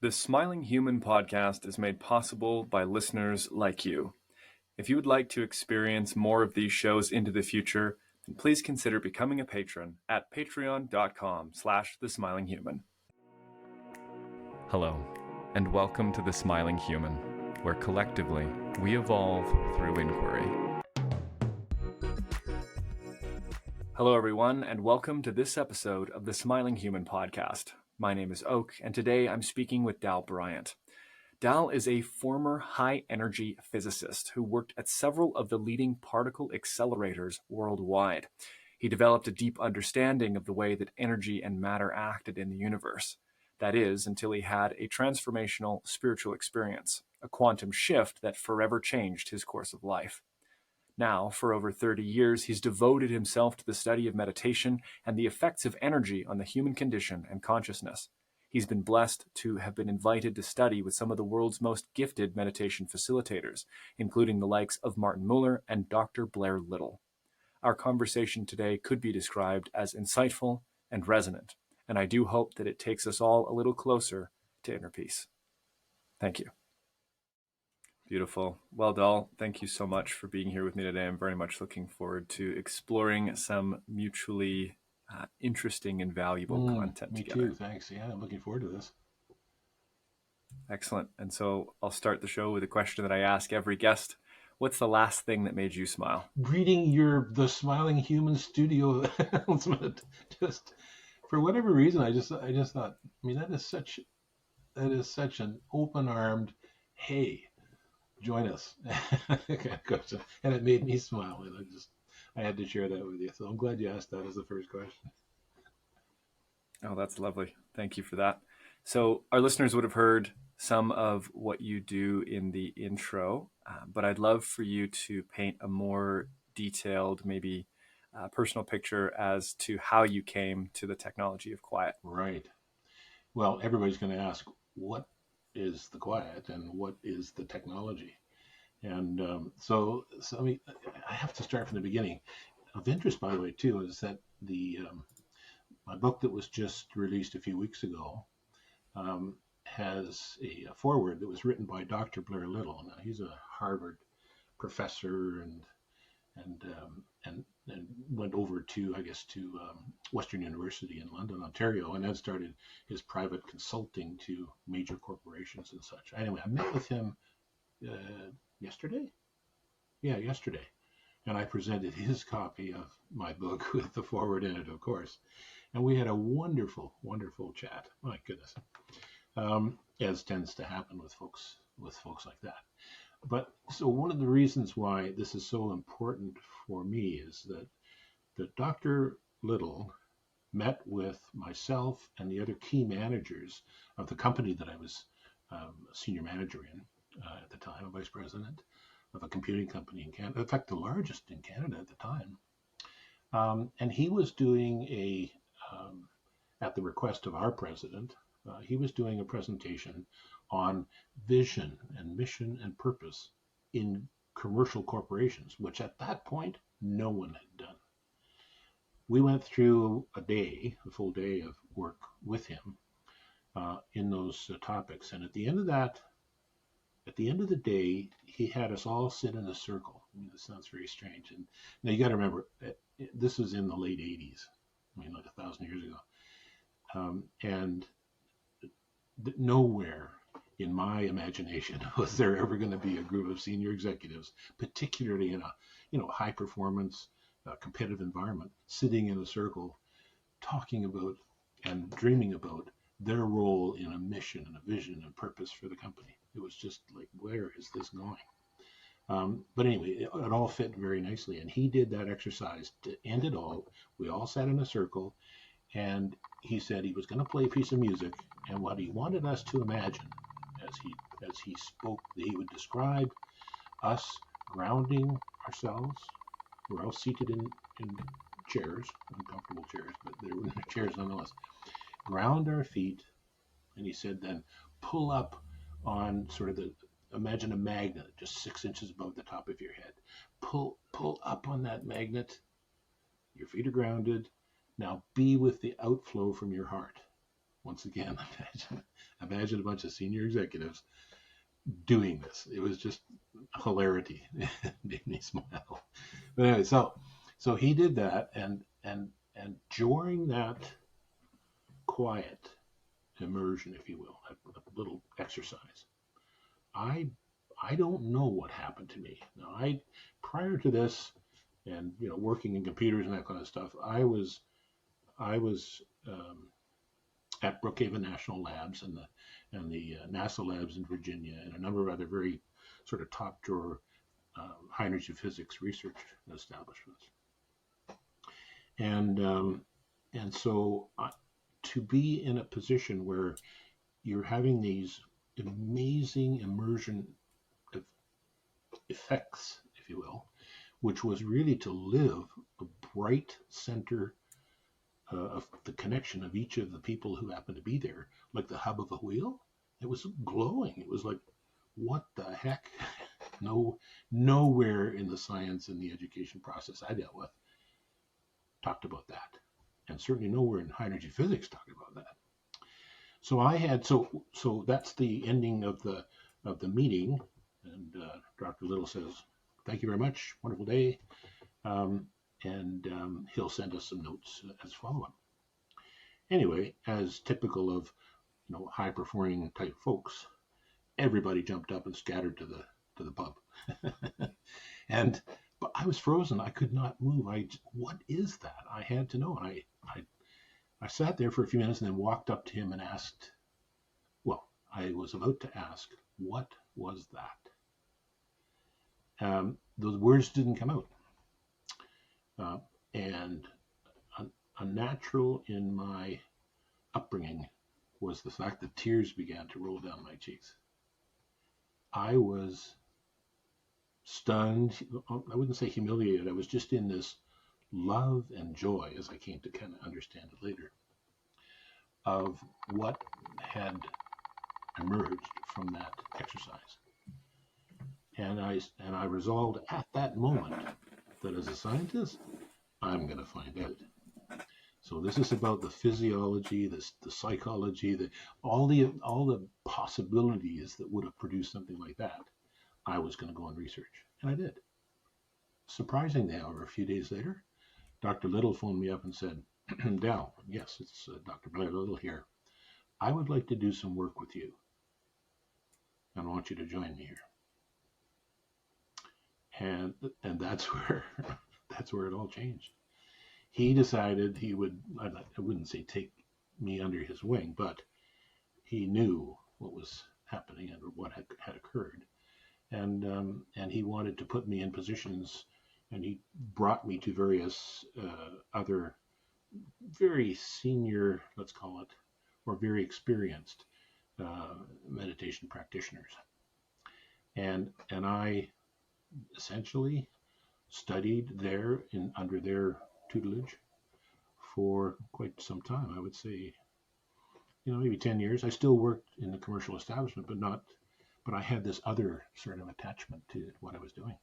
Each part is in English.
The Smiling Human podcast is made possible by listeners like you. If you would like to experience more of these shows into the future, then please consider becoming a patron at patreon.com/thesmilinghuman. Hello, and welcome to The Smiling Human, where collectively we evolve through inquiry. Hello, everyone, and welcome to this episode of the Smiling Human podcast. My name is Oak, and today I'm speaking with Dal Bryant. Dal is a former high-energy physicist who worked at several of the leading particle accelerators worldwide. He developed a deep understanding of the way that energy and matter acted in the universe. That is, until he had a transformational spiritual experience, a quantum shift that forever changed his course of life. Now, for over 30 years, he's devoted himself to the study of meditation and the effects of energy on the human condition and consciousness. He's been blessed to have been invited to study with some of the world's most gifted meditation facilitators, including the likes of Martin Muller and Dr. Blair Little. Our conversation today could be described as insightful and resonant, and I do hope that it takes us all a little closer to inner peace. Thank you. Beautiful. Well, Dal, thank you so much for being here with me today. I'm very much looking forward to exploring some mutually interesting and valuable content together. Me too, thanks. Yeah, I'm looking forward to this. Excellent. And so I'll start the show with a question that I ask every guest. What's the last thing that made you smile? Reading the Smiling Human studio announcement, just for whatever reason, I just thought, I mean, that is such an open-armed, hey, join us, and it made me smile, and I had to share that with you. So I'm glad you asked that as the first question. Oh, that's lovely. Thank you for that. So our listeners would have heard some of what you do in the intro, but I'd love for you to paint a more detailed, maybe personal picture as to how you came to the technology of quiet. Right. Well, everybody's going to ask, what is the quiet and what is the technology? And so I mean, I have to start from the beginning. Of interest, by the way, too, is that my book that was just released a few weeks ago has a foreword that was written by Dr. Blair Little. Now, he's a Harvard professor and went over to, I guess, to Western University in London, Ontario, and then started his private consulting to major corporations and such. Anyway, I met with him yesterday. Yeah, yesterday. And I presented his copy of my book with the foreword in it, of course. And we had a wonderful, wonderful chat. My goodness. As tends to happen with folks like that. But so one of the reasons why this is so important for me is that Dr. Little met with myself and the other key managers of the company that I was a senior manager in at the time, a vice president of a computing company in Canada, in fact, the largest in Canada at the time. And he was doing at the request of our president, he was doing a presentation on vision and mission and purpose in commercial corporations, which at that point, no one had done. We went through a full day of work with him in those topics. And at the end of the day, he had us all sit in a circle. I mean, this sounds very strange. And now you got to remember, this was in the late 80s. I mean, like 1,000 years ago. And nowhere in my imagination was there ever going to be a group of senior executives, particularly in a high performance, competitive environment, sitting in a circle, talking about and dreaming about their role in a mission and a vision and purpose for the company. It was just like, where is this going? But anyway, it all fit very nicely. And he did that exercise to end it all. We all sat in a circle, and he said he was going to play a piece of music. And what he wanted us to imagine as he spoke, that he would describe us grounding ourselves. We're all seated in chairs, uncomfortable chairs, but they were chairs nonetheless. Ground our feet, and he said then pull up on sort of imagine a magnet just 6 inches above the top of your head. Pull up on that magnet. Your feet are grounded. Now be with the outflow from your heart. once again, imagine a bunch of senior executives doing this. It was just hilarity. It made me smile. But anyway, so he did that, and during that quiet immersion, if you will, a little exercise, I I don't know what happened to me. Now, prior to this, and working in computers and that kind of stuff, I was at Brookhaven National Labs and the NASA labs in Virginia and a number of other very sort of top drawer high energy physics research establishments. And so to be in a position where you're having these amazing immersion effects, if you will, which was really to live a bright center of the connection of each of the people who happened to be there, like the hub of a wheel. It was glowing. It was like, what the heck? Nowhere in the science and the education process I dealt with talked about that, and certainly nowhere in high energy physics talked about that. So so that's the ending of the meeting, and Dr. Little says, "Thank you very much. Wonderful day." And he'll send us some notes as follow-up. Anyway, as typical of high performing type folks, everybody jumped up and scattered to the pub, but I was frozen. I could not move. What is that? I had to know. And I sat there for a few minutes and then walked up to him and asked. Well, I was about to ask, what was that? Those words didn't come out. And unnatural in my upbringing was the fact that tears began to roll down my cheeks. I was stunned. I wouldn't say humiliated. I was just in this love and joy, as I came to kind of understand it later, of what had emerged from that exercise. And I resolved at that moment that as a scientist, I'm going to find out. So this is about the physiology, the psychology, all the possibilities that would have produced something like that. I was going to go and research, and I did. Surprisingly, however, a few days later, Dr. Little phoned me up and said, "Dal, yes, it's Dr. Blair Little here. I would like to do some work with you, and I want you to join me here." And that's where it all changed. He decided he would, I wouldn't say take me under his wing, but he knew what was happening and what had occurred. And he wanted to put me in positions, and he brought me to various other very senior, let's call it, or very experienced meditation practitioners. And I essentially studied there under their tutelage for quite some time. I would say, maybe 10 years. I still worked in the commercial establishment, but I had this other sort of attachment to what I was doing.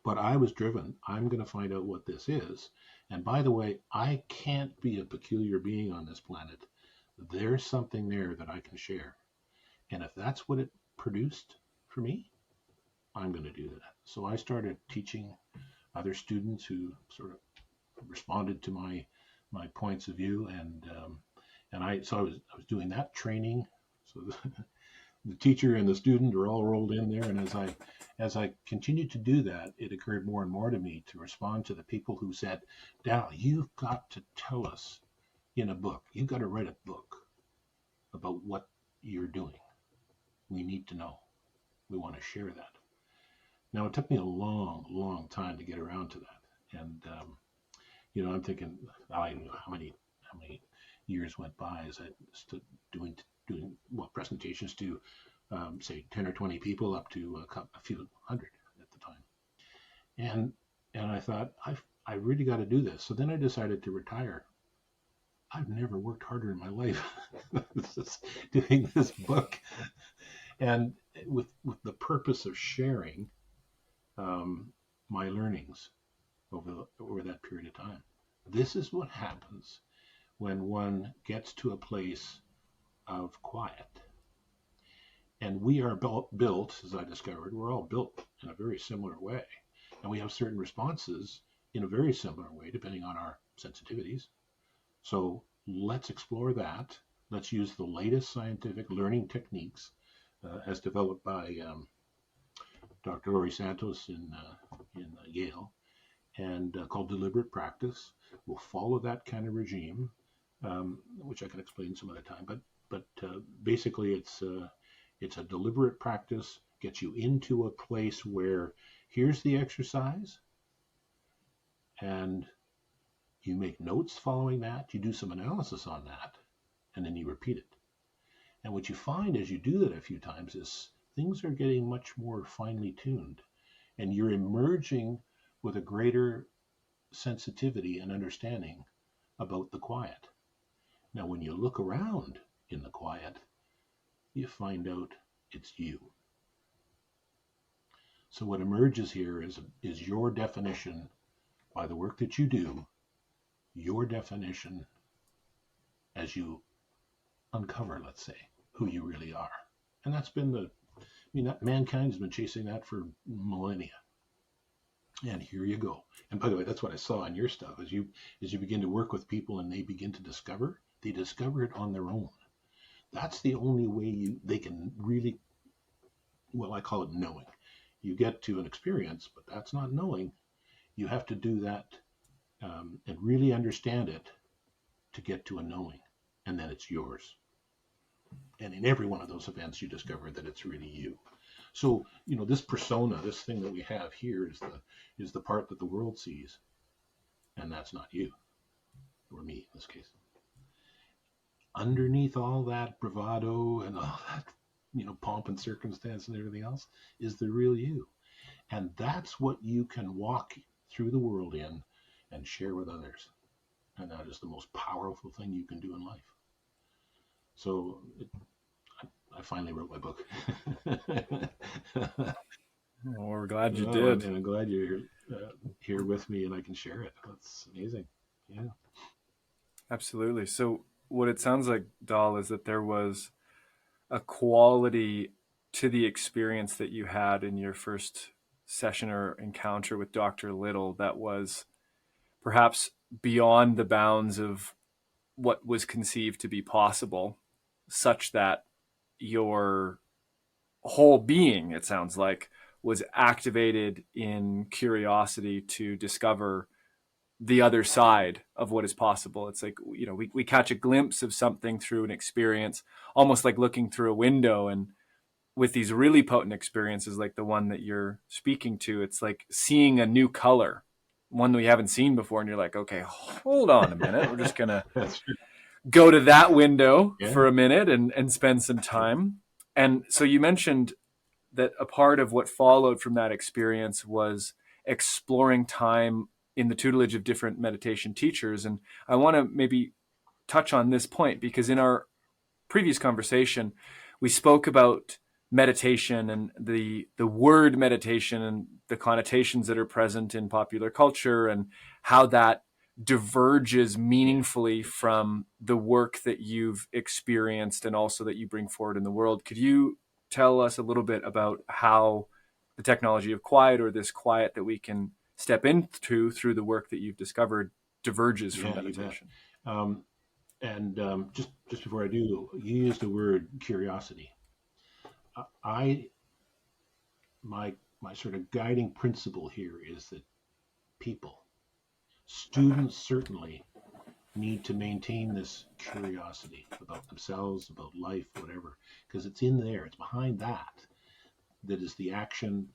But I was driven. I'm going to find out what this is. And by the way, I can't be a peculiar being on this planet. There's something there that I can share. And if that's what it produced for me, I'm going to do that. So I started teaching other students who sort of responded to my points of view, and I was doing that training. So the teacher and the student are all rolled in there, and as I continued to do that, it occurred more and more to me to respond to the people who said, "Dal, you've got to tell us in a book. You've got to write a book about what you're doing. We need to know. We want to share that." Now, it took me a long, long time to get around to that, and I'm thinking, I don't know how many years went by as I stood doing presentations to say 10 or 20 people, up to a few hundred at the time. And I thought, I really got to do this. So then I decided to retire. I've never worked harder in my life doing this book, and with the purpose of sharing my learnings over that period of time. This is what happens when one gets to a place of quiet. And we are built, as I discovered, we're all built in a very similar way. And we have certain responses in a very similar way, depending on our sensitivities. So let's explore that. Let's use the latest scientific learning techniques as developed by Dr. Laurie Santos in Yale, and called deliberate practice. We'll follow that kind of regime, which I can explain some other time. But basically, it's a deliberate practice, gets you into a place where here's the exercise, and you make notes following that, you do some analysis on that, and then you repeat it. And what you find as you do that a few times is things are getting much more finely tuned, and you're emerging with a greater sensitivity and understanding about the quiet. Now, when you look around in the quiet, you find out it's you. So what emerges here is your definition by the work that you do, your definition as you uncover, let's say, who you really are. And that's been that mankind has been chasing that for millennia. And here you go. And by the way, that's what I saw in your stuff. As you begin to work with people and they begin to discover, they discover it on their own. That's the only way they can really, well, I call it knowing. You get to an experience, but that's not knowing. You have to do that and really understand it to get to a knowing, and then it's yours. And in every one of those events, you discover that it's really you. So, this persona, this thing that we have here is the part that the world sees, and that's not you, or me in this case. Underneath all that bravado and all that, pomp and circumstance and everything else is the real you. And that's what you can walk through the world in and share with others. And that is the most powerful thing you can do in life. So I finally wrote my book. Well, we're glad you did. And I'm glad you're here with me and I can share it. That's amazing. Yeah. Absolutely. So what it sounds like, Dal, is that there was a quality to the experience that you had in your first session or encounter with Dr. Little that was perhaps beyond the bounds of what was conceived to be possible, such that your whole being, it sounds like, was activated in curiosity to discover the other side of what is possible. It's like, we catch a glimpse of something through an experience, almost like looking through a window. And with these really potent experiences, like the one that you're speaking to, it's like seeing a new color, one that we haven't seen before. And you're like, okay, hold on a minute. We're just going to go to that window for a minute and spend some time. And so you mentioned that a part of what followed from that experience was exploring time in the tutelage of different meditation teachers. And I want to maybe touch on this point, because in our previous conversation, we spoke about meditation and the word meditation and the connotations that are present in popular culture and how that diverges meaningfully from the work that you've experienced and also that you bring forward in the world. Could you tell us a little bit about how the technology of quiet, or this quiet that we can step into through the work that you've discovered, diverges from meditation? Just before I do, you used the word curiosity. My sort of guiding principle here is that students certainly need to maintain this curiosity about themselves, about life, whatever, because it's in there, it's behind that is the action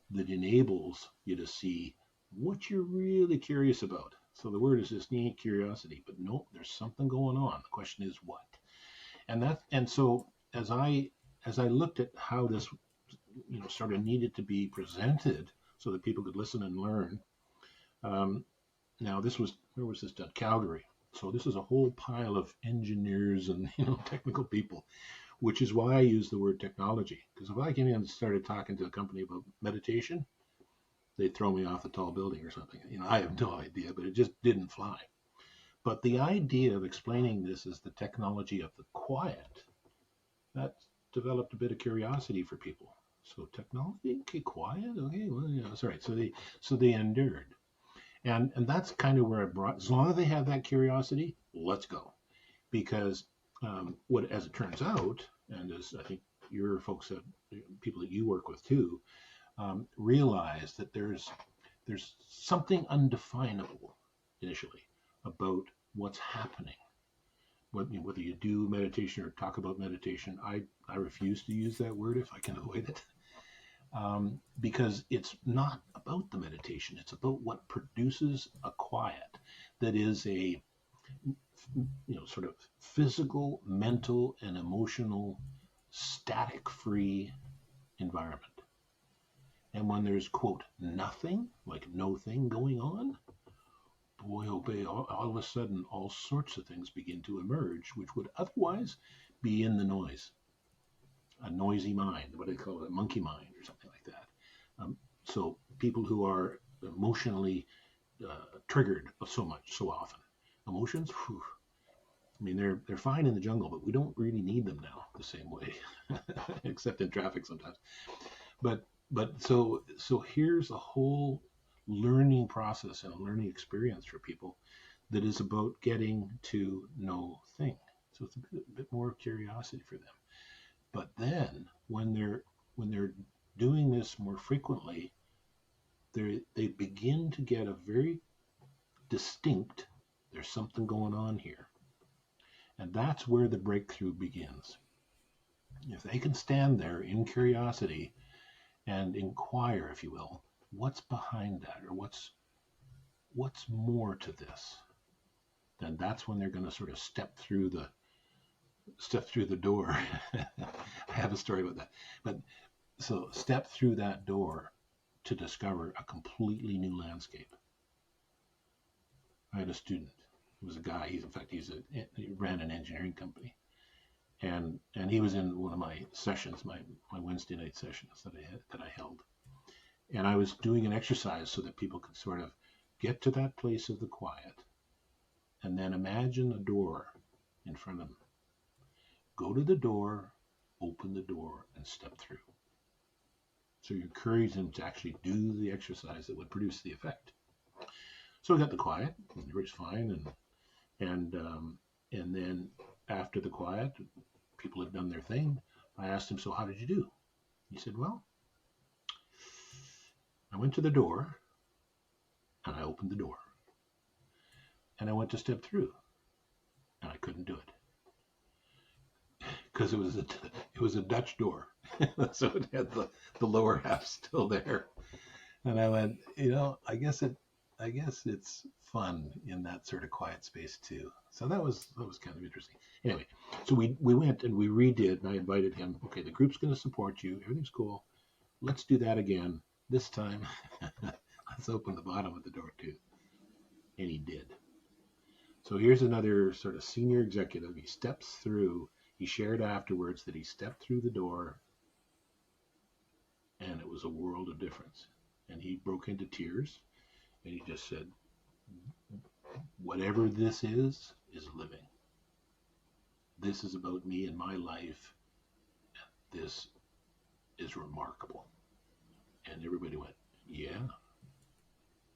that enables you to see what you're really curious about. So the word is just curiosity, but no, there's something going on. The question is what? And so as I looked at how this sort of needed to be presented so that people could listen and learn. Now where was this done? Calgary. So this is a whole pile of engineers and technical people, which is why I use the word technology. Because if I came in and started talking to a company about meditation, they'd throw me off a tall building or something. I have no idea, but it just didn't fly. But the idea of explaining this as the technology of the quiet, that developed a bit of curiosity for people. So technology, okay, quiet, okay, well, yeah, that's right. So they endured, and that's kind of where it brought. As long as they have that curiosity, let's go. Because what, as it turns out, and as I think your folks have, people that you work with too, realize that there's something undefinable initially about what's happening. Whether you do meditation or talk about meditation, I refuse to use that word if I can avoid it, because it's not about the meditation. It's about what produces a quiet that is a sort of physical, mental, and emotional static-free environment. And when there's quote nothing, like no thing going on, boy oh boy, all of a sudden all sorts of things begin to emerge which would otherwise be in the noise, a noisy mind, what do they call it, a monkey mind or something like that. So people who are emotionally triggered so often, emotions, whew, I mean, they're fine in the jungle, but we don't really need them now the same way, except in traffic sometimes. But here's a whole learning process and a learning experience for people that is about getting to know things. So it's a bit more curiosity for them. But then when they're doing this more frequently, they begin to get a very distinct, there's something going on here. And that's where the breakthrough begins. If they can stand there in curiosity and inquire, if you will, what's behind that, or what's more to this, then that's when they're going to sort of step through the door. I have a story about that. But so step through that door to discover a completely new landscape. I had a student. He was a guy. He ran an engineering company, and he was in one of my sessions, my Wednesday night sessions that I held, and I was doing an exercise so that people could sort of get to that place of the quiet, and then imagine a door in front of them. Go to the door, open the door, and step through. So you encourage them to actually do the exercise that would produce the effect. So we got the quiet, and everybody's fine, and then after the quiet, people had done their thing. I asked him, "So how did you do?" He said, "Well, I went to the door, and I opened the door, and I went to step through, and I couldn't do it because it was a Dutch door, so it had the lower half still there." And I went, I guess it's fun in that sort of quiet space too. So that was kind of interesting. Anyway, so we went and we redid, and I invited him. Okay, the group's going to support you. Everything's cool. Let's do that again. This time, let's open the bottom of the door too. And he did. So here's another sort of senior executive. He steps through. He shared afterwards that he stepped through the door, and it was a world of difference. And he broke into tears, and he just said, "Whatever this is living. This is about me and my life. This is remarkable." And everybody went, "Yeah,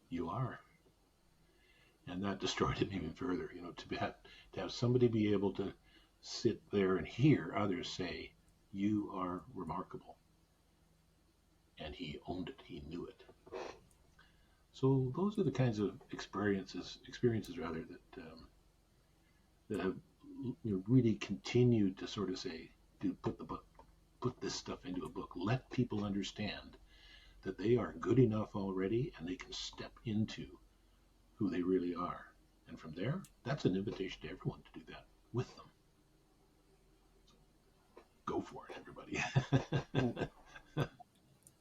you are." And that destroyed him even further. To have somebody be able to sit there and hear others say, "You are remarkable." And he owned it. He knew it. So those are the kinds of experiences rather, that have really continued to sort of say, "Dude, put this stuff into a book. Let people understand that they are good enough already, and they can step into who they really are." And from there, that's an invitation to everyone to do that with them. Go for it, everybody.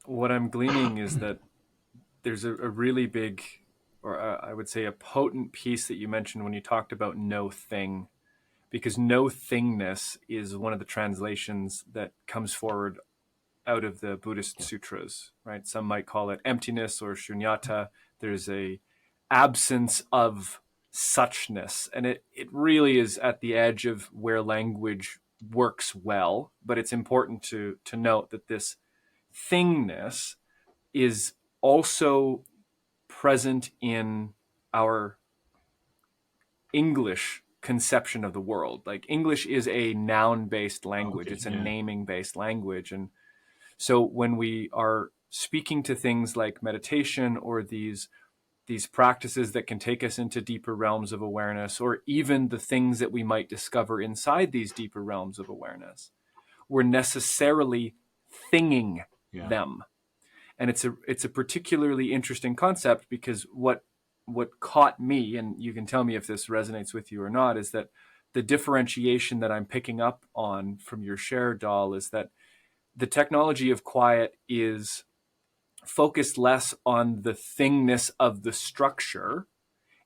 What I'm gleaning is that there's a really big, or I would say a potent piece that you mentioned when you talked about no thing, because no thingness is one of the translations that comes forward out of the Buddhist Yeah. sutras, right? Some might call it emptiness or shunyata. There's a absence of suchness. And it really is at the edge of where language works well. But it's important to note that this thingness is also present in our English conception of the world. Like English is a noun-based language. Okay, It's a yeah, naming-based language. And so when we are speaking to things like meditation or these practices that can take us into deeper realms of awareness, or even the things that we might discover inside these deeper realms of awareness, we're necessarily thinging yeah, them. And it's a particularly interesting concept because what caught me, and you can tell me if this resonates with you or not, is that the differentiation that I'm picking up on from your share, Dal, is that the technology of quiet is focused less on the thingness of the structure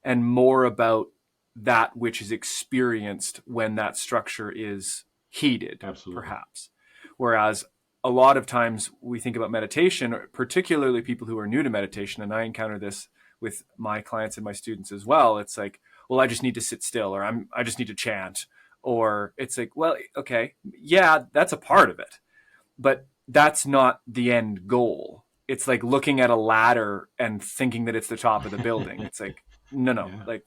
and more about that which is experienced when that structure is heated, absolutely. perhaps. Whereas a lot of times we think about meditation, particularly people who are new to meditation, and I encounter this with my clients and my students as well. It's like, well, I just need to sit still, or I just need to chant, or it's like, well, okay, yeah, that's a part of it, but that's not the end goal. It's like looking at a ladder and thinking that it's the top of the building. It's like, no, Yeah, like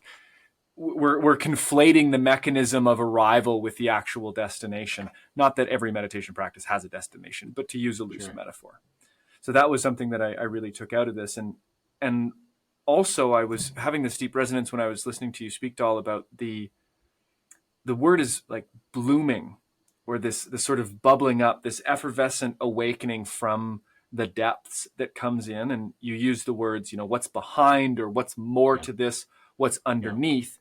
we're conflating the mechanism of arrival with the actual destination. Not that every meditation practice has a destination, but to use a loose sure. metaphor. So that was something that I really took out of this. And also I was having this deep resonance when I was listening to you speak, Dal, about the word is like blooming, or this sort of bubbling up, this effervescent awakening from the depths that comes in. And you use the words, what's behind, or what's more Yeah, to this, what's yeah, underneath.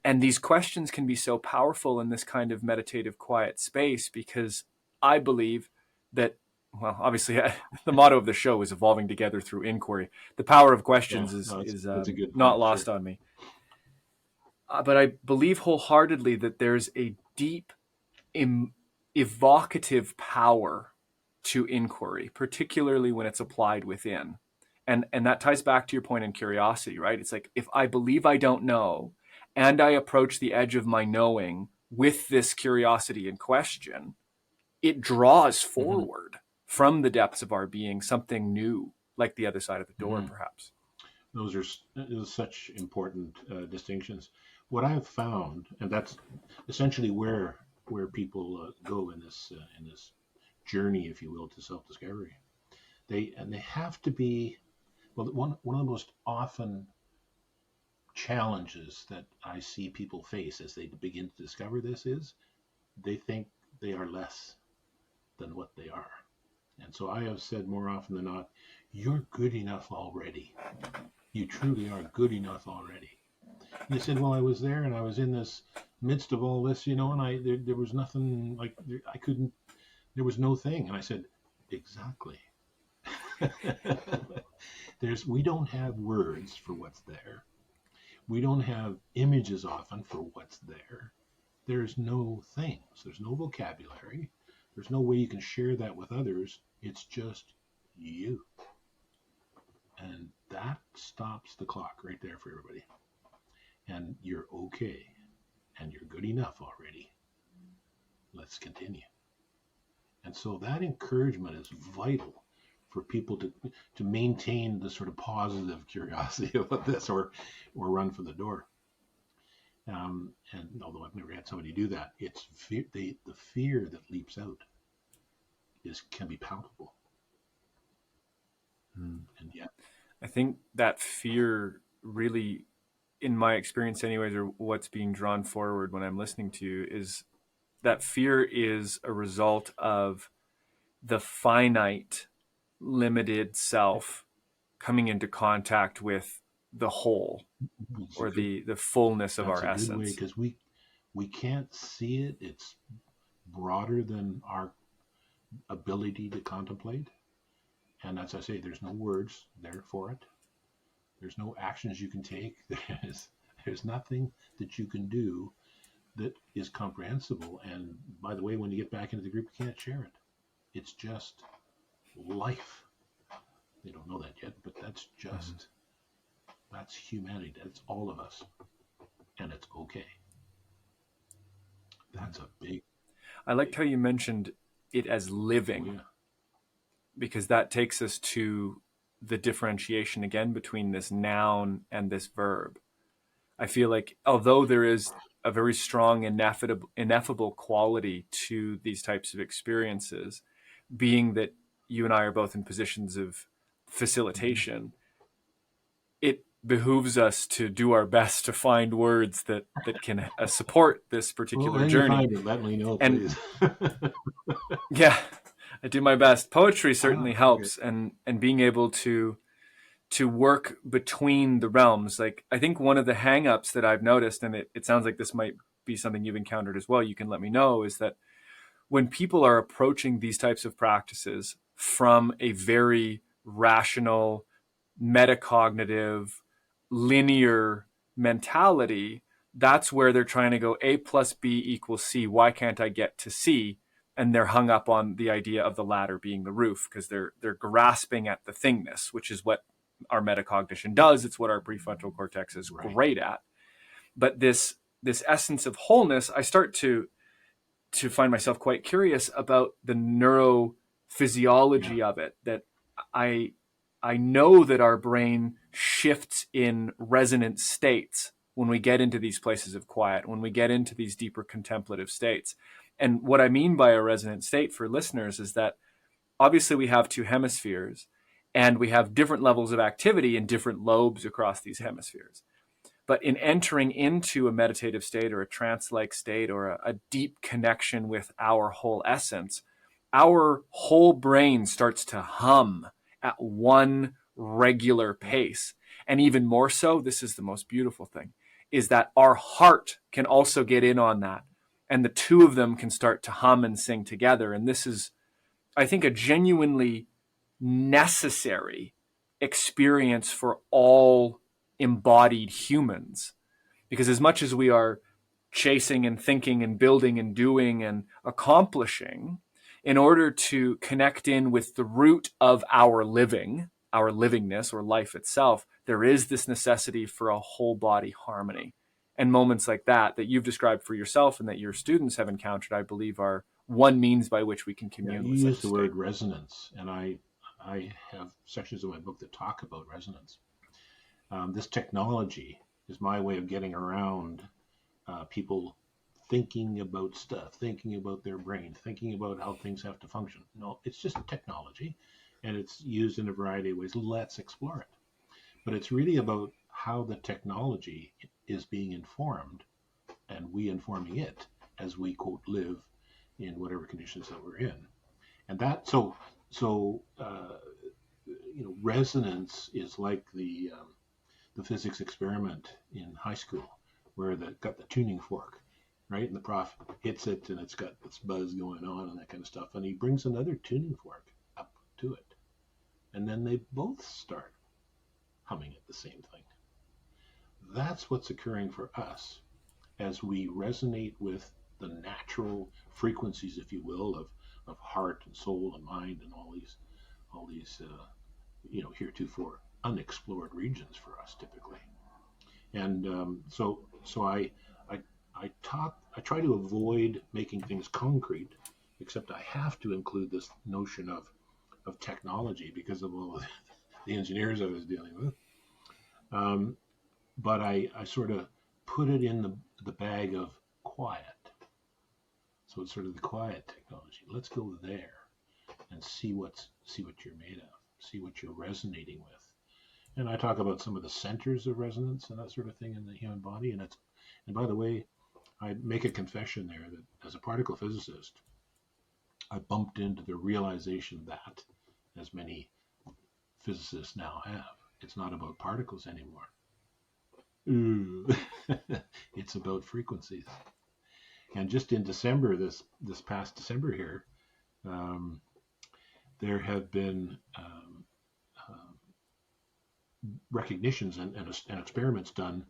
And these questions can be so powerful in this kind of meditative quiet space, because I believe that, well, obviously, the motto of the show is evolving together through inquiry. The power of yeah. questions is No, is that's a good not point. Sure. lost on me. But I believe wholeheartedly that there's a deep evocative power to inquiry, particularly when it's applied within. And that ties back to your point in curiosity, right? It's like, if I believe I don't know and I approach the edge of my knowing with this curiosity and question, it draws Hmm. forward from the depths of our being something new, like the other side of the door, Hmm. perhaps. Those are such important distinctions. What I've found, and that's essentially where people go in this journey, if you will, to self discovery. They have to be, well. One of the most often challenges that I see people face as they begin to discover this is they think they are less than what they are. And so I have said more often than not, you're good enough already. You truly are good enough already. And they said, well, I was there and I was in this midst of all this, and there was nothing like I couldn't. There was no thing. And I said, exactly. We don't have words for what's there. We don't have images often for what's there. There's no things. There's no vocabulary. There's no way you can share that with others. It's just you. And that stops the clock right there for everybody. And you're okay. And you're good enough already. Let's continue. And so that encouragement is vital for people to maintain the sort of positive curiosity about this, or run for the door. And although I've never had somebody do that, it's the fear that leaps out can be palpable. Hmm. And yet, I think that fear really, in my experience anyways, or what's being drawn forward when I'm listening to you, is that fear is a result of the finite, limited self coming into contact with the whole, it's a or good the fullness of that's our a good way, essence. because we can't see it. It's broader than our ability to contemplate. And as I say, there's no words there for it. There's no actions you can take. There's nothing that you can do that is comprehensible. And by the way, when you get back into the group, you can't share it. It's just life. They don't know that yet, but Mhm. that's humanity. That's all of us. and it's okay. That's a big, I liked big, how you mentioned it as oh living, yeah. because that takes us to the differentiation again between this noun and this verb. I feel like although there is a very strong ineffable quality to these types of experiences, being that you and I are both in positions of Mm-hmm. facilitation, it behooves us to do our best to find words that can support this Well, particular when you journey. find it, let me know, And please. yeah, I do my best. Poetry certainly Okay. helps, and being able to work between the realms. Like, I think one of the hangups that I've noticed, and it sounds like this might be something you've encountered as well, you can let me know, is that when people are approaching these types of practices from a very rational, metacognitive, linear mentality, that's where they're trying to go A plus B equals C. Why can't I get to C? And they're hung up on the idea of the ladder being the roof, because they're grasping at the thingness, which is what our metacognition does. It's what our prefrontal cortex is Right. great at. But this essence of wholeness, I start to find myself quite curious about the Yeah. neurophysiology of it. That I I know that our brain shifts in resonant states when we get into these places of quiet, when we get into these deeper contemplative states. And what I mean by a resonant state for listeners is that obviously we have two hemispheres and we have different levels of activity in different lobes across these Yep. hemispheres. But in entering into a meditative state or a trance like state or a deep connection with our whole essence, our whole brain starts to hum at one regular Yep. pace. And even more so, this is the most beautiful thing, is that our heart can also get in on that. And the two of them can start to hum and sing together. And this is, I think, a genuinely necessary experience for all embodied humans. Because as much as we are chasing and thinking and building and doing and accomplishing, in order to connect in with the root of our living, our livingness or life itself, there is this necessity for a whole body harmony. And moments like that you've described for yourself and that your students have encountered, I believe, are one means by which we can Yeah. commune You with such use a the state. word resonance, and I have sections of my book that talk about resonance. This technology is my way of getting around people thinking about stuff, thinking about their brain, thinking about how things have to function. No, it's just technology, and it's used in a variety of ways. Let's explore it. But it's really about how the technology is being informed and we informing it as we quote live in whatever conditions that we're in. And that resonance is like the physics experiment in high school where they got the tuning fork, right? And the prof hits it and it's got this buzz going on and that kind of stuff. And he brings another tuning fork up to it. And then they both start humming at the same thing. That's what's occurring for us as we resonate with the natural frequencies, if you will, of heart and soul and mind and all these heretofore unexplored regions for us typically. And I I try to avoid making things concrete, except I have to include this notion of technology because of all the engineers I was dealing with. Um, but I sort of put it in the bag of quiet. So it's sort of the quiet technology. Let's go there and see what you're made of, see what you're resonating with. And I talk about some of the centers of resonance and that sort of thing in the human body. And by the way, I make a confession there that as a particle physicist, I bumped into the realization that, as many physicists now have, it's not about particles anymore. Ooh. It's about frequencies. And just in December, this past December here, um, there have been recognitions and experiments done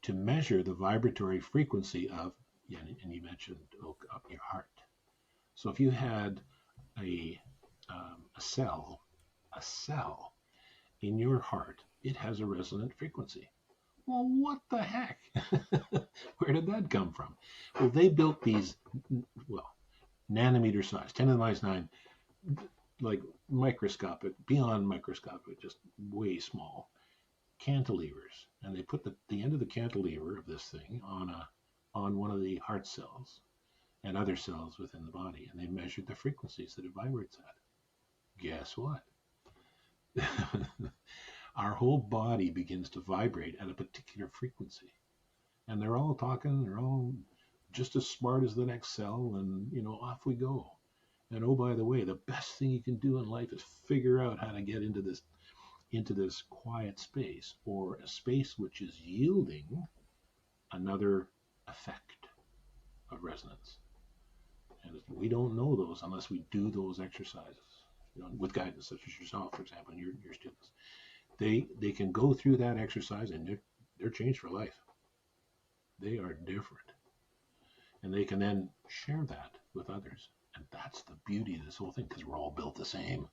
to measure the vibratory frequency of, yeah, and you mentioned up your heart. So if you had a a cell, a cell in your heart, it has a resonant frequency. Well, what the heck? Where did that come from? Well, they built these, well, nanometer size, 10 to the minus 9, like microscopic, beyond microscopic, just way small cantilevers. And they put the end of the cantilever of this thing on one of the heart cells and other cells within the body. And they measured the frequencies that it vibrates at. Guess what? Our whole body begins to vibrate at a particular frequency. And they're all talking, they're all just as smart as the next cell, and off we go. And oh, by the way, the best thing you can do in life is figure out how to get into this quiet space, or a space which is yielding another effect of resonance. And we don't know those unless we do those exercises, with guidance such as yourself, for example, and your students. They can go through that exercise and they're changed for life. They are different. And they can then share that with others. And that's the beauty of this whole thing, because we're all built the same.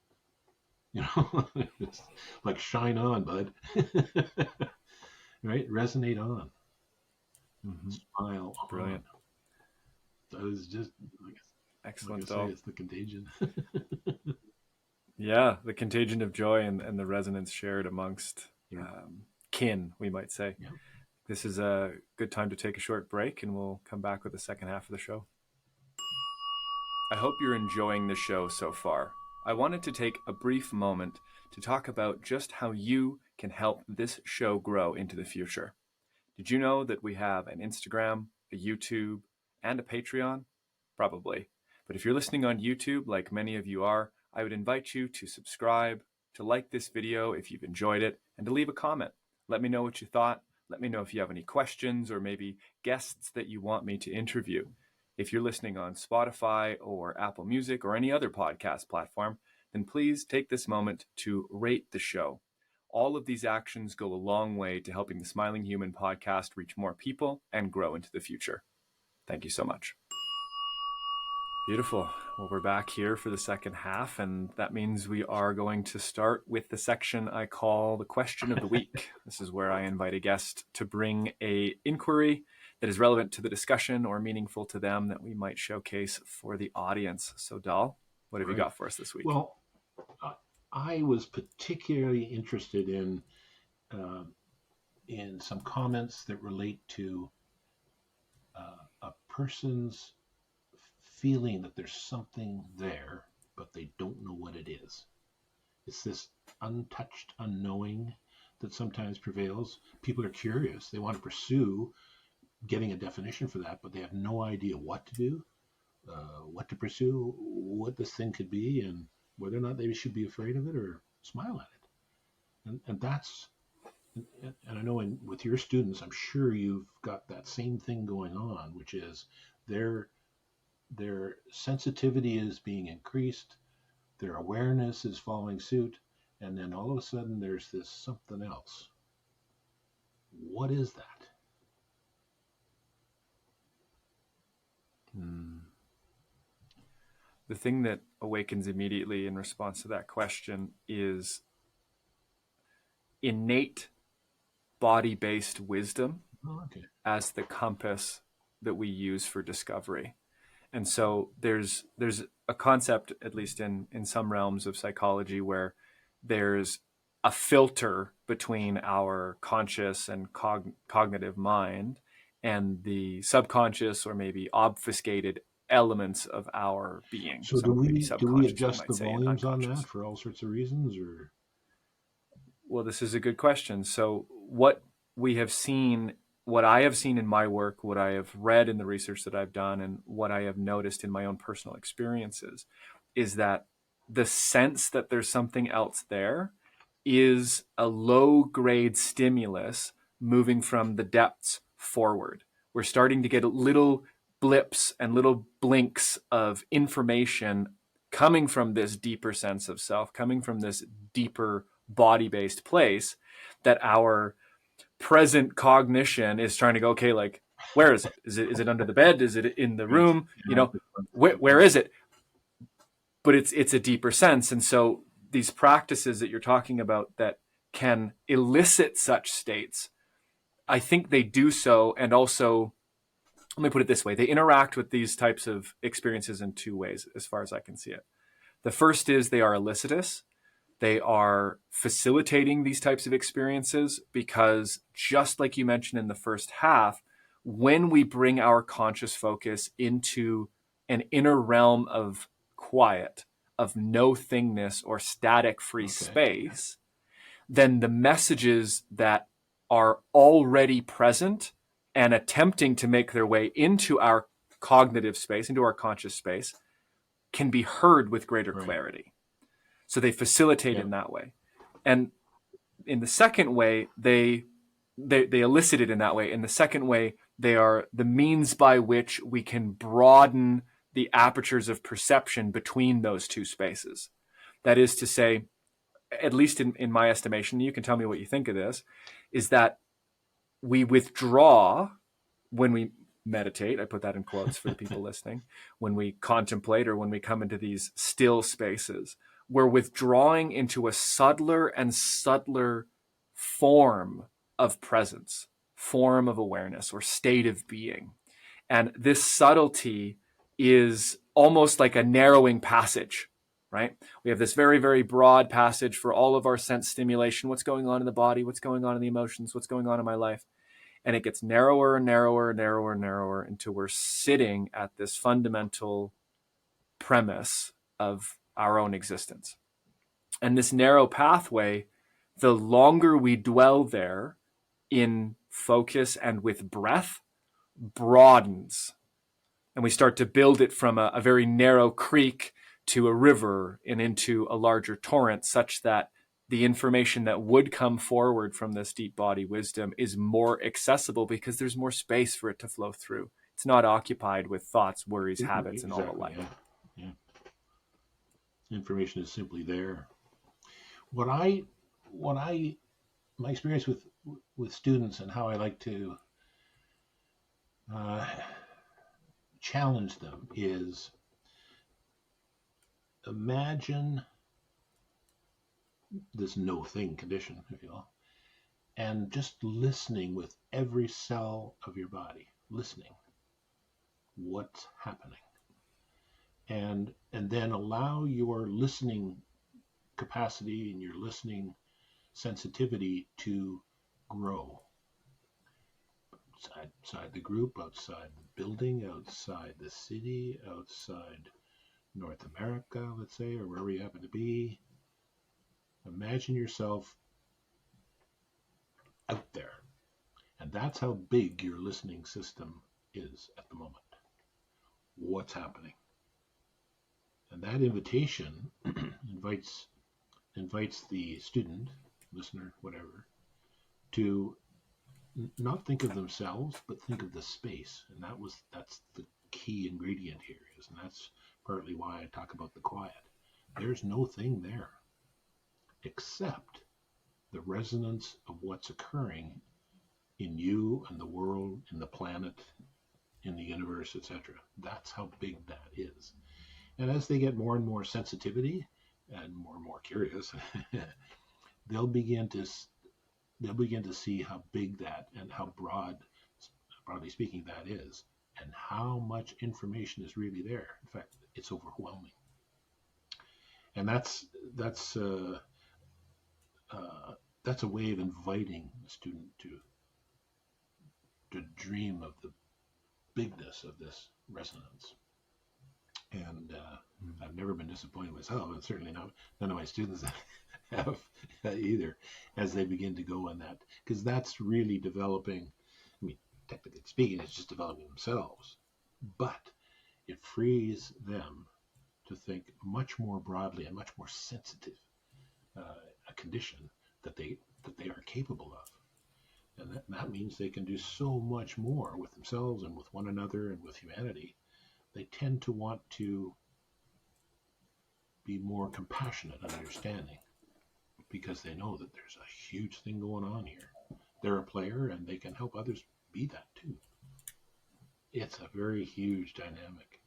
It's like shine on, bud. Right? Resonate on. Mm-hmm. Smile Brilliant. On. That is just, Excellent. Like I say, it's the contagion. Yeah, the contagion of joy and the resonance shared amongst kin, we might say. Yeah. This is a good time to take a short break, and we'll come back with the second half of the show. I hope you're enjoying the show so far. I wanted to take a brief moment to talk about just how you can help this show grow into the future. Did you know that we have an Instagram, a YouTube, and a Patreon? Probably. But if you're listening on YouTube, like many of you are, I would invite you to subscribe, to like this video if you've enjoyed it, and to leave a comment. Let me know what you thought. Let me know if you have any questions or maybe guests that you want me to interview. If you're listening on Spotify or Apple Music or any other podcast platform, then please take this moment to rate the show. All of these actions go a long way to helping the Smiling Human podcast reach more people and grow into the future. Thank you so much. Beautiful. Well, we're back here for the second half, and that means we are going to start with the section I call the question of the week. This is where I invite a guest to bring an inquiry that is relevant to the discussion or meaningful to them that we might showcase for the audience. So, Dal, what have you got for us this week? Well, I was particularly interested in some comments that relate to a person's feeling that there's something there, but they don't know what it is. It's this untouched unknowing that sometimes prevails. People are curious. They want to pursue getting a definition for that, but they have no idea what to do, what to pursue, what this thing could be, and whether or not they should be afraid of it or smile at it. And that's, and I know with your students, I'm sure you've got that same thing going on, which is their sensitivity is being increased, their awareness is following suit, and then all of a sudden there's this something else. What is that? The thing that awakens immediately in response to that question is innate body-based wisdom as the compass that we use for discovery. And so there's a concept, at least in some realms of psychology, where there's a filter between our conscious and cognitive mind and the subconscious or maybe obfuscated elements of our being. So do we adjust the volumes on that for all sorts of reasons, or? Well, this is a good question. So what I have seen in my work, what I have read in the research that I've done, and what I have noticed in my own personal experiences is that the sense that there's something else there is a low-grade stimulus moving from the depths forward. We're starting to get little blips and little blinks of information coming from this deeper sense of self, coming from this deeper body-based place that our present cognition is trying to go, okay, like, where is it? Is it under the bed? Is it in the room? Where is it? But it's a deeper sense. And so these practices that you're talking about that can elicit such states I think they do so, and also, let me put it this way, they interact with these types of experiences in two ways, as far as I can see it. The first is they are elicitous. They are facilitating these types of experiences because, just like you mentioned in the first half, when we bring our conscious focus into an inner realm of quiet, of no thingness or static free Okay. space, then the messages that are already present and attempting to make their way into our cognitive space, into our conscious space, can be heard with greater Right. clarity. So they facilitate Yep. in that way. And in the second way, they elicit it in that way. In the second way, they are the means by which we can broaden the apertures of perception between those two spaces. That is to say, at least in my estimation, you can tell me what you think of this, is that we withdraw when we meditate. I put that in quotes for the people listening. When we contemplate or when we come into these still spaces, we're withdrawing into a subtler and subtler form of presence, form of awareness, or state of being. And this subtlety is almost like a narrowing passage, right? We have this very, very broad passage for all of our sense stimulation. What's going on in the body? What's going on in the emotions? What's going on in my life? And it gets narrower and narrower and narrower and narrower until we're sitting at this fundamental premise of our own existence. And this narrow pathway, the longer we dwell there in focus and with breath, broadens. And we start to build it from a very narrow creek to a river and into a larger torrent, such that the information that would come forward from this deep body wisdom is more accessible because there's more space for it to flow through. It's not occupied with thoughts, worries, habits, and all the Exactly. like. Yeah. Yeah. Information is simply there. What I, what I, my experience with students and how I like to uh, challenge them is imagine this no thing condition, if you will, and just listening with every cell of your body, listening what's happening, and then allow your listening capacity and your listening sensitivity to grow outside the group, outside the building, outside the city, outside North America, let's say, or wherever you happen to be. Imagine yourself out there. And that's how big your listening system is at the moment. What's happening? And that invitation invites the student, listener, whatever, to not think of themselves, but think of the space. And that's the key ingredient here is, and that's partly why I talk about the quiet. There's no thing there except the resonance of what's occurring in you and the world, in the planet, in the universe, etc. That's how big that is. And as they get more and more sensitivity and more curious, they'll begin to they'll begin to see how big that and how broadly speaking, that is, and how much information is really there. In fact, it's overwhelming. And uh, that's a way of inviting the student to dream of the bigness of this resonance. And I've never been disappointed myself, and certainly not none of my students have either, as they begin to go on that, because that's really developing. I mean, technically speaking, it's just developing themselves, but it frees them to think much more broadly and much more sensitive, a condition that they are capable of, and that means they can do so much more with themselves and with one another and with humanity. They tend to want to be more compassionate and understanding because they know that there's a huge thing going on here. They're a player and they can help others be that too. It's a very huge dynamic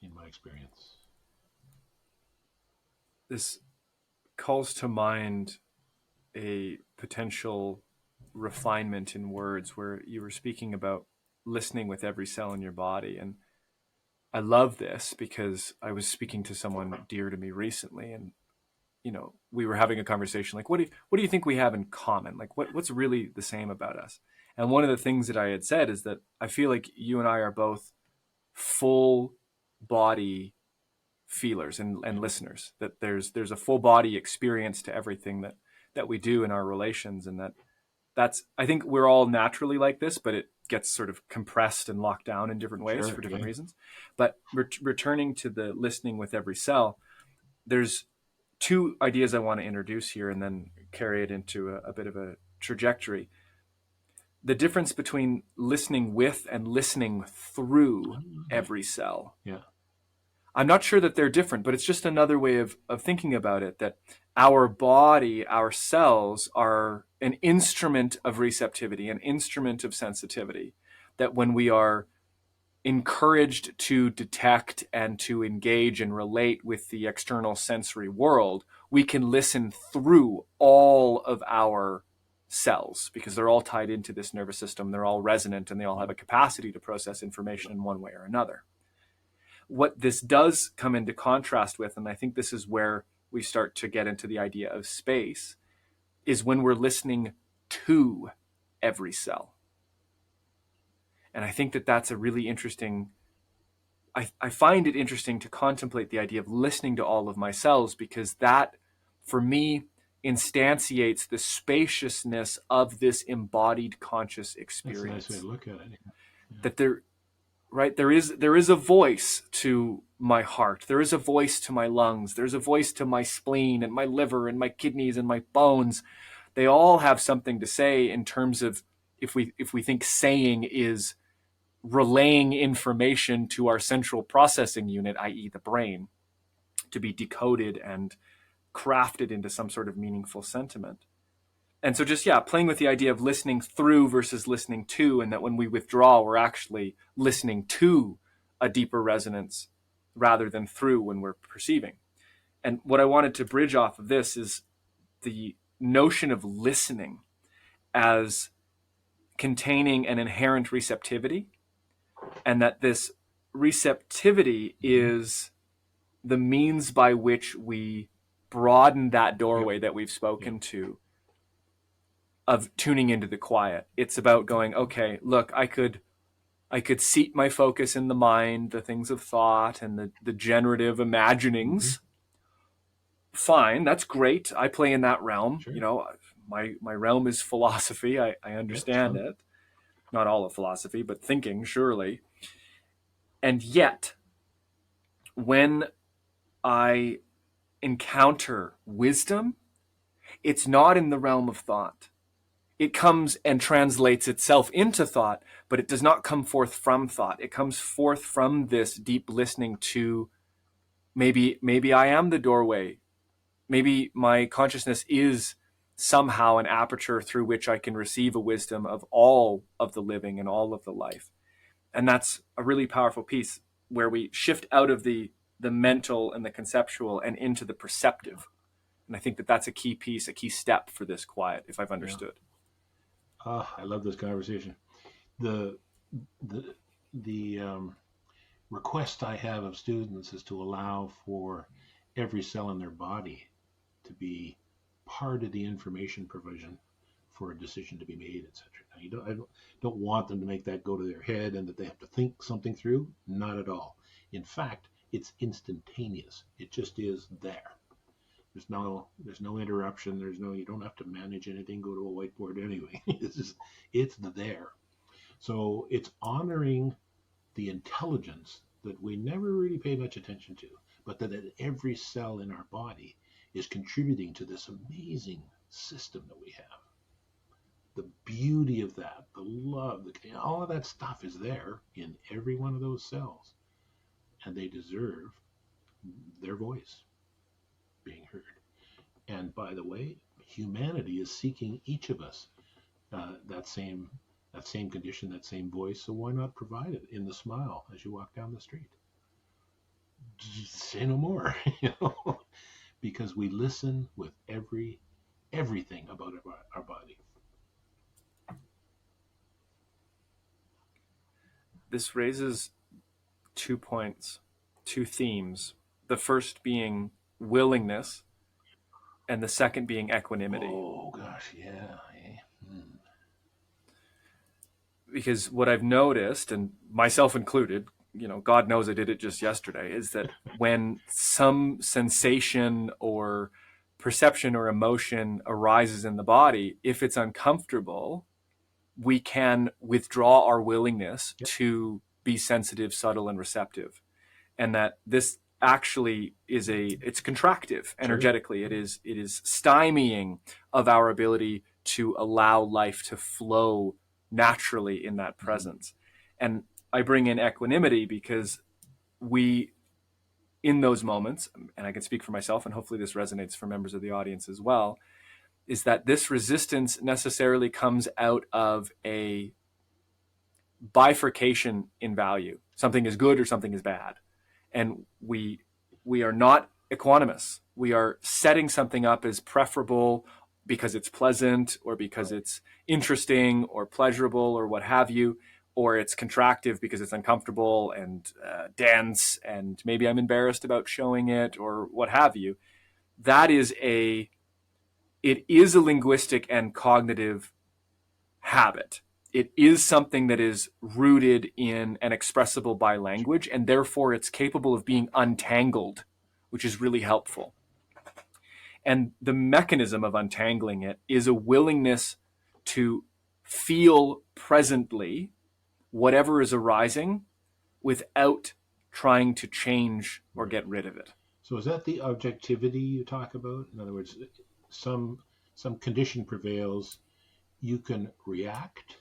in my experience. This calls to mind a potential refinement in words where you were speaking about listening with every cell in your body. And I love this because I was speaking to someone dear to me recently, and we were having a conversation like, what do you think we have in common? Like, what's really the same about us? And one of the things that I had said is that I feel like you and I are both full body feelers and listeners, that there's a full body experience to everything that we do in our relations. And that's, I think we're all naturally like this, but it gets sort of compressed and locked down in different ways Sure. for different Yeah. reasons. But returning to the listening with every cell, there's two ideas I want to introduce here and then carry it into a bit of a trajectory. The difference between listening with and listening through Yeah. every cell. Yeah. I'm not sure that they're different, but it's just another way of thinking about it, that our body, our cells are an instrument of receptivity, an instrument of sensitivity, that when we are encouraged to detect and to engage and relate with the external sensory world, we can listen through all of our cells because they're all tied into this nervous system. They're all resonant and they all have a capacity to process information in one way or another. What this does come into contrast with, and I think this is where we start to get into the idea of space, is when we're listening to every cell. And I think that that's a really interesting, I find it interesting to contemplate the idea of listening to all of my cells, because that, for me, instantiates the spaciousness of this embodied conscious That's a nice way to experience. look at it. Yeah. That there is a voice to my heart, there is a voice to my lungs, there's a voice to my spleen and my liver and my kidneys and my bones. They all have something to say in terms of, if we think saying is relaying information to our central processing unit, i.e. the brain, to be decoded and crafted into some sort of meaningful sentiment. And so just, yeah, playing with the idea of listening through versus listening to, and that when we withdraw, we're actually listening to a deeper resonance rather than through when we're perceiving. And what I wanted to bridge off of this is the notion of listening as containing an inherent receptivity, and that this receptivity is the means by which we broaden that Yep. doorway that we've Yep. spoken to, of tuning into the quiet. It's about going, okay, look, I could seat my focus in the mind, the things of thought and the generative Mm-hmm. imaginings. Fine, that's great. I play in that realm. Sure. My realm is philosophy. I Yeah. It's understand fun. it. Not all of philosophy, but thinking, surely. And yet, when I encounter wisdom, it's not in the realm of thought. It comes and translates itself into thought, but it does not come forth from thought. It comes forth from this deep listening to, maybe I am the doorway. Maybe my consciousness is somehow an aperture through which I can receive a wisdom of all of the living and all of the life. And that's a really powerful piece where we shift out of the mental and the conceptual and into the perceptive. And I think that that's a key piece, a key step for this quiet, if I've Yeah. understood. I love this conversation. The the the request I have of students is to allow for every cell in their body to be part of the information provision for a decision to be made, etc. Now, I don't want them to make that go to their head and that they have to think something through. Not at all. In fact, it's instantaneous. It just is there. There's no interruption. You don't have to manage anything. Go to a whiteboard anyway. It's there. So it's honoring the intelligence that we never really pay much attention to, but that every cell in our body is contributing to this amazing system that we have. The beauty of that, the love, all of that stuff is there in every one of those cells, and they deserve their voice being heard. And by the way, humanity is seeking each of us that same condition, that same voice. So why not provide it in the smile as you walk down the street? Say no more, because we listen with everything about our body. this raises 2 points, 2 themes. The first being willingness, and the second being equanimity. Oh gosh, yeah. Because what I've noticed, and myself included, God knows I did it just yesterday, is that when some sensation or perception or emotion arises in the body, if it's uncomfortable, we can withdraw our willingness Yep. to be sensitive, subtle, and receptive. And that this actually it's contractive energetically. It is stymieing of our ability to allow life to flow naturally in that presence. And I bring in equanimity because we, in those moments, and I can speak for myself, and hopefully this resonates for members of the audience as well, is that this resistance necessarily comes out of a bifurcation in value. Something is good or something is bad. And we are not equanimous. We are setting something up as preferable because it's pleasant or because it's interesting or pleasurable or what have you, or it's contractive because it's uncomfortable and dense and maybe I'm embarrassed about showing it or what have you. It is a linguistic and cognitive habit. It is something that is rooted in and expressible by language, and therefore it's capable of being untangled, which is really helpful. And the mechanism of untangling it is a willingness to feel presently whatever is arising without trying to change or get rid of it. So is that the objectivity you talk about? In other words, some condition prevails, you can react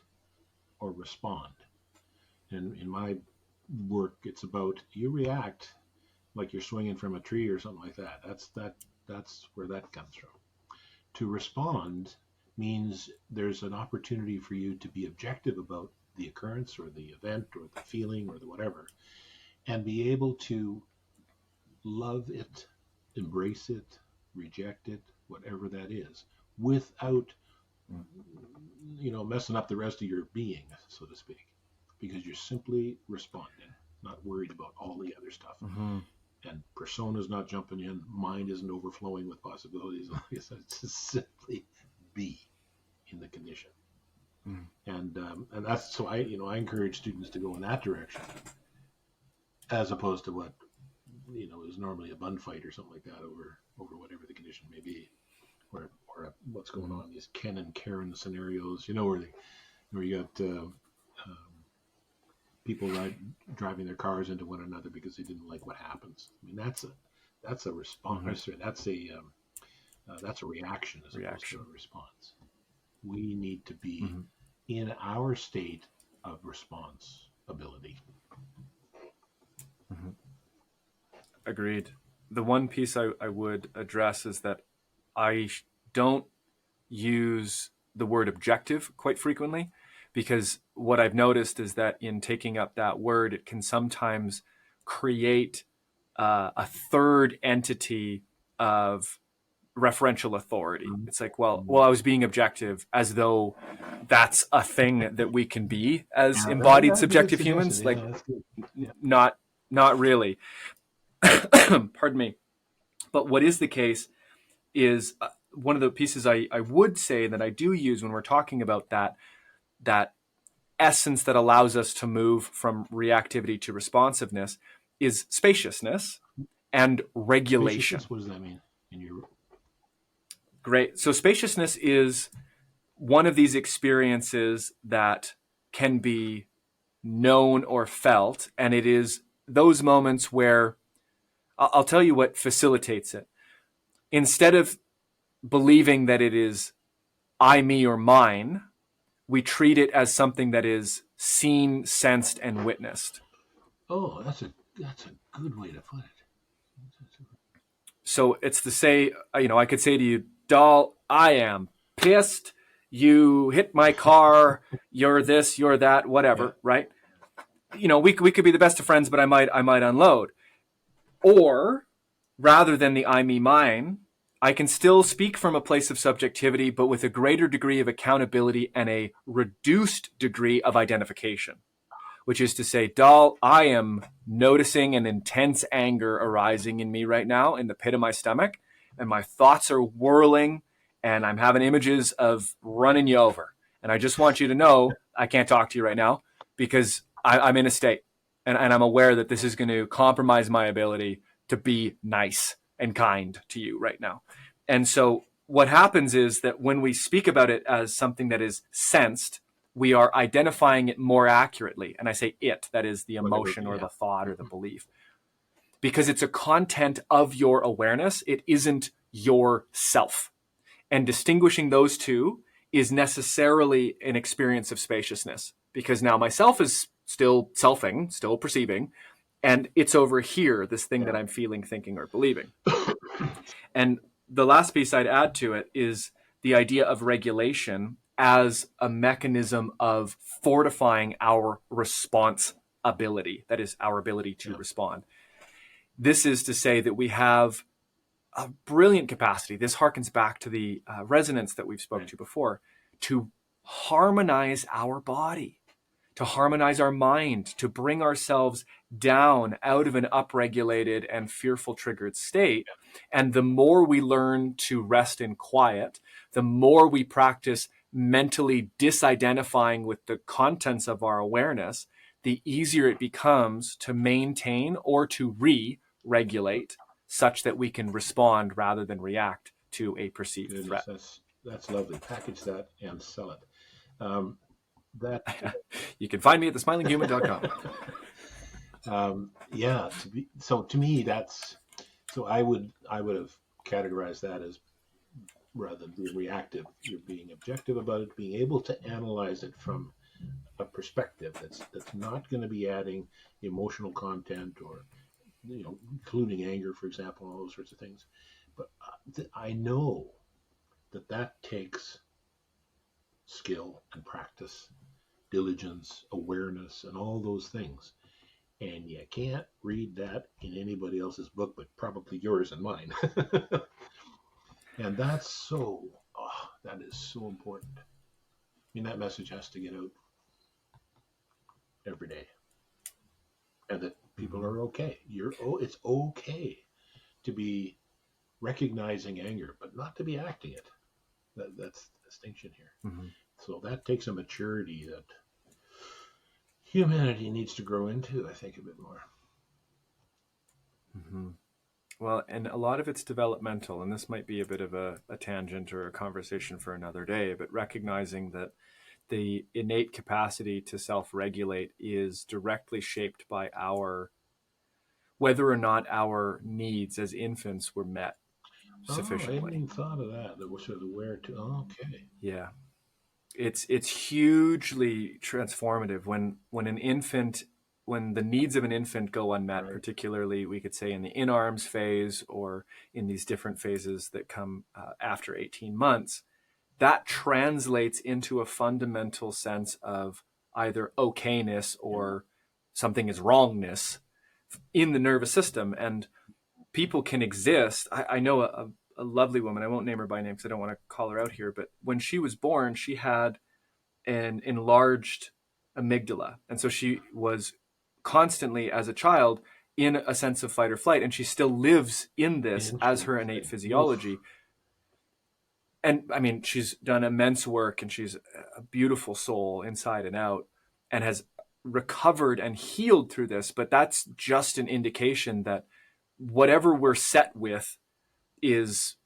or respond. And in my work, it's about you react like you're swinging from a tree or something like that. That's where that comes from. To respond means there's an opportunity for you to be objective about the occurrence or the event or the feeling or the whatever, and be able to love it, embrace it, reject it, whatever that is, without messing up the rest of your being, so to speak, because you're simply responding, not worried about all the other stuff. Mm-hmm. And persona's not jumping in, mind isn't overflowing with possibilities. It's just simply be in the condition. Mm. And that's so I encourage students to go in that direction, as opposed to what is normally a bun fight or something like that over whatever the condition may be, or what's going on, these Ken and Karen scenarios, where you got people driving their cars into one another because they didn't like what happens. I mean, that's a response. Mm-hmm. That's a reaction as opposed to a response. We need to be in our state of response ability. Mm-hmm. Agreed. The one piece I would address is that I don't use the word objective quite frequently, because what I've noticed is that in taking up that word, it can sometimes create a third entity of referential authority. It's like, well, I was being objective, as though that's a thing that we can be as embodied subjective humans. Yeah, like, not really. Pardon me. But what is the case is one of the pieces I would say that I do use when we're talking about that essence that allows us to move from reactivity to responsiveness is spaciousness and regulation. What does that mean in your... Great. So spaciousness is one of these experiences that can be known or felt, and it is those moments where I'll tell you what facilitates it. Instead of believing that it is I, me, or mine, we treat it as something that is seen, sensed, and witnessed. Oh, that's a good way to put it. So it's to say, I could say to you, Dal, I am pissed. You hit my car. You're this, you're that, whatever, yeah. Right? We could be the best of friends, but I might unload. Or rather than the I, me, mine, I can still speak from a place of subjectivity, but with a greater degree of accountability and a reduced degree of identification. which is to say, Dal, I am noticing an intense anger arising in me right now in the pit of my stomach, and my thoughts are whirling, and I'm having images of running you over. And I just want you to know I can't talk to you right now because I'm in a state, and I'm aware that this is going to compromise my ability to be nice and kind to you right now. And so what happens is that when we speak about it as something that is sensed, we are identifying it more accurately. And I say it, that is the emotion or the thought or the belief, because it's a content of your awareness. It isn't yourself. And distinguishing those two is necessarily an experience of spaciousness, because now myself is still selfing, still perceiving, and it's over here, this thing that I'm feeling, thinking, or believing. And the last piece I'd add to it is the idea of regulation as a mechanism of fortifying our response ability, that is, our ability to respond. This is to say that we have a brilliant capacity. This harkens back to the resonance that we've spoken to before, to harmonize our body, to harmonize our mind, to bring ourselves down out of an upregulated and fearful triggered state. And the more we learn to rest in quiet, the more we practice mentally disidentifying with the contents of our awareness, the easier it becomes to maintain or to re-regulate such that we can respond rather than react to a perceived threat. That's lovely. Package that and sell it. You can find me at thesmilinghuman.com. To me, that's so. I would have categorized that as, rather than being reactive, you're being objective about it, being able to analyze it from a perspective that's not going to be adding emotional content or, including anger, for example, all those sorts of things. But I know that takes skill and practice, diligence, awareness, and all those things. And you can't read that in anybody else's book, but probably yours and mine. And that is so important. I mean, that message has to get out every day. And that people are okay. It's okay to be recognizing anger, but not to be acting it. That's the distinction here. So that takes a maturity that humanity needs to grow into, I think, a bit more. Well, and a lot of it's developmental, and this might be a bit of a tangent or a conversation for another day, but recognizing that the innate capacity to self-regulate is directly shaped by whether or not our needs as infants were met sufficiently. I hadn't even thought of that. That was sort of where to. Okay. Yeah. It's hugely transformative when the needs of an infant go unmet, particularly we could say in the in-arms phase or in these different phases that come after 18 months, that translates into a fundamental sense of either okayness or something is wrongness in the nervous system. And people can exist. I know a lovely woman, I won't name her by name because I don't want to call her out here, but when she was born, she had an enlarged amygdala. And so she was constantly, as a child, in a sense of fight or flight, and she still lives in this as her innate physiology. And I mean, she's done immense work, and she's a beautiful soul inside and out, and has recovered and healed through this. But that's just an indication that whatever we're set with is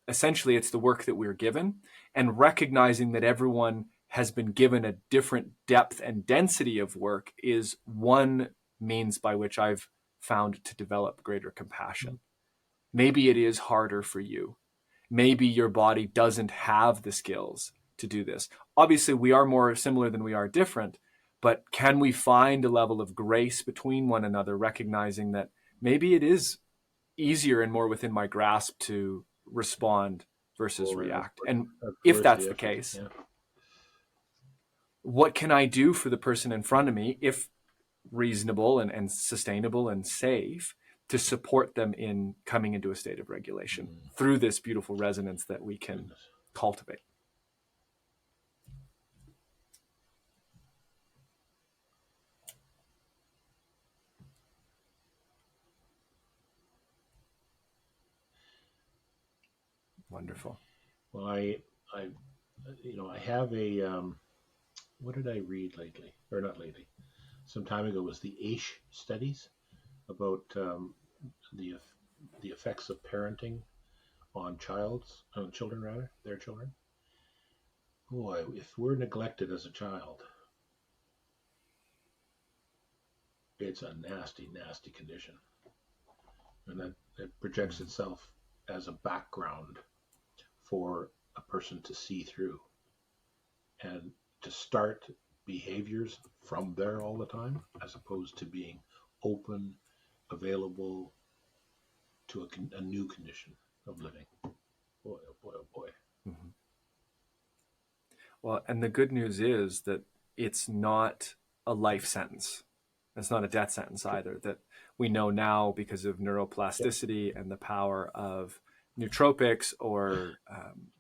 essentially, it's the work that we're given, and recognizing that everyone has been given a different depth and density of work is one means by which I've found to develop greater compassion. Maybe it is harder for you. Maybe your body doesn't have the skills to do this. Obviously, we are more similar than we are different, but can we find a level of grace between one another, recognizing that maybe it is easier and more within my grasp to respond versus react? And if that's the case, what can I do for the person in front of me, if reasonable and sustainable and safe, to support them in coming into a state of regulation through this beautiful resonance that we can cultivate? Wonderful. Well, I have a, what did I read lately? Or not lately. Some time ago was the AISH studies about the the effects of parenting on children rather, their children. Boy, if we're neglected as a child, it's a nasty, nasty condition, and that it projects itself as a background for a person to see through and to start behaviors from there all the time, as opposed to being open, available to a new condition of living. Boy, oh boy, oh boy. Mm-hmm. Well, and the good news is that it's not a life sentence. It's not a death sentence either. That we know now because of neuroplasticity and the power of nootropics or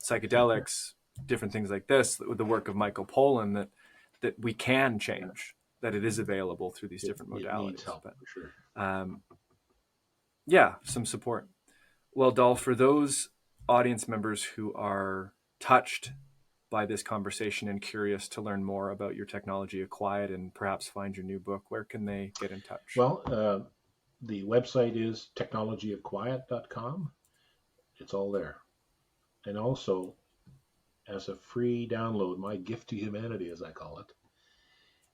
psychedelics, different things like this, with the work of Michael Pollan, that we can change, that it is available through these different modalities. It needs help, but, for sure. Some support. Well, Dal, for those audience members who are touched by this conversation and curious to learn more about your technology of quiet and perhaps find your new book, where can they get in touch? Well, the website is technologyofquiet.com. It's all there. And also, as a free download, my gift to humanity, as I call it,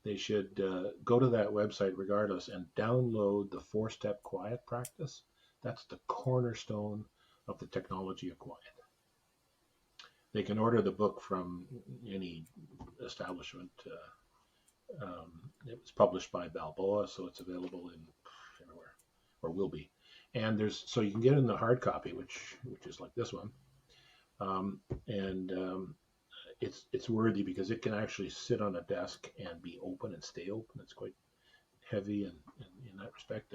they should go to that website regardless and download the 4-step quiet practice. That's the cornerstone of the technology of quiet. They can order the book from any establishment. It was published by Balboa, so it's available in everywhere, or will be. And so you can get it in the hard copy, which is like this one. It's worthy because it can actually sit on a desk and be open and stay open. It's quite heavy in that respect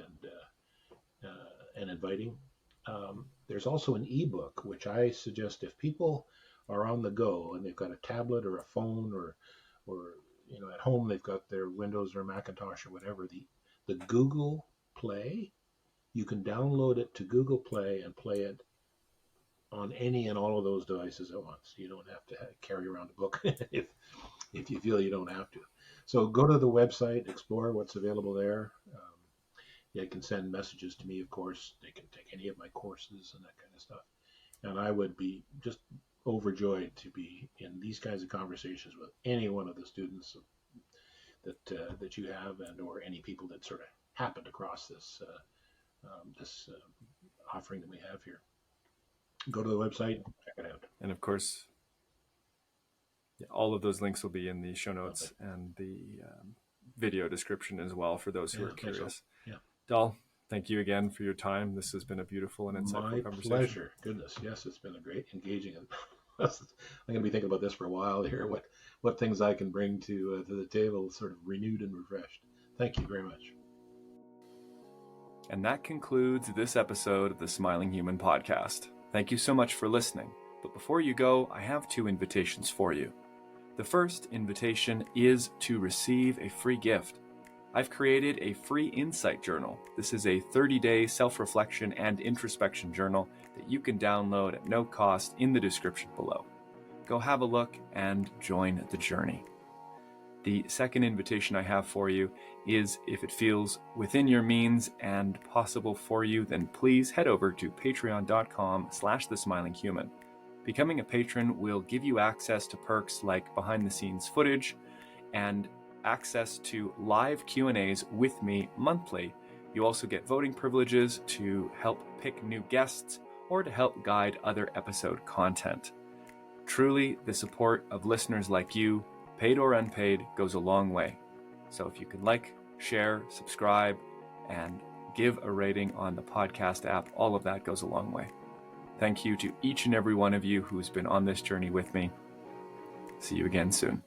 and inviting. There's also an ebook, which I suggest if people are on the go and they've got a tablet or a phone or at home they've got their Windows or Macintosh or whatever, the Google Play, you can download it to Google Play and play it on any and all of those devices at once. You don't have to carry around a book if you feel you don't have to. So go to the website, explore what's available there. They can send messages to me, of course. They can take any of my courses and that kind of stuff. And I would be just overjoyed to be in these kinds of conversations with any one of the students that you have, and or any people that sort of happened across this offering that we have here. Go to the website, check it out. And of course, all of those links will be in the show notes and the video description as well for those who are curious. Yeah. Dal, thank you again for your time. This has been a beautiful and insightful conversation. My pleasure. Goodness, yes, it's been a great, engaging. I'm going to be thinking about this for a while here. What things I can bring to the table, sort of renewed and refreshed. Thank you very much. And that concludes this episode of the Smiling Human podcast. Thank you so much for listening. But before you go, I have 2 invitations for you. The first invitation is to receive a free gift. I've created a free insight journal. This is a 30-day self-reflection and introspection journal that you can download at no cost in the description below. Go have a look and join the journey. The second invitation I have for you is, if it feels within your means and possible for you, then please head over to patreon.com/thesmilinghuman. Becoming a patron will give you access to perks like behind-the-scenes footage and access to live Q&As with me monthly. You also get voting privileges to help pick new guests or to help guide other episode content. Truly, the support of listeners like you, paid or unpaid, goes a long way. So if you can like, share, subscribe, and give a rating on the podcast app, all of that goes a long way. Thank you to each and every one of you who's been on this journey with me. See you again soon.